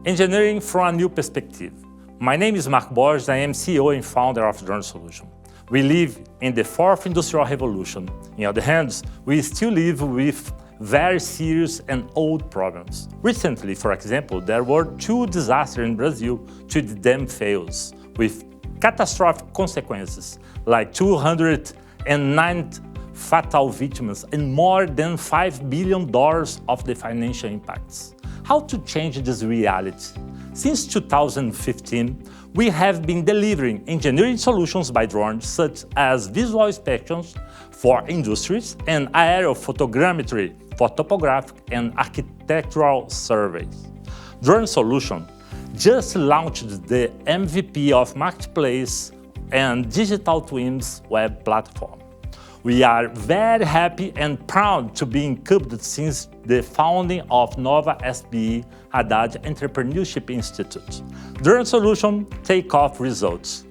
Engineering from a new perspective. My name is Borges. I am CEO and founder of Drone Solutions. We live in the fourth industrial revolution. On the other hand, we still live with very serious and old problems. Recently, for example, there were 2 disasters in Brazil, 2 dam fails, with catastrophic consequences, like 209 fatal victims and more than $5 billion of the financial impacts. How to change this reality? Since 2015, we have been delivering engineering solutions by drones such as visual inspections for industries and aerial photogrammetry for topographic and architectural surveys. Drone Solutions just launched the MVP of Marketplace and Digital Twins web platform. We are very happy and proud to be incubated since the founding of Nova SBE Haddad Entrepreneurship Institute. Drone Solutions take off results.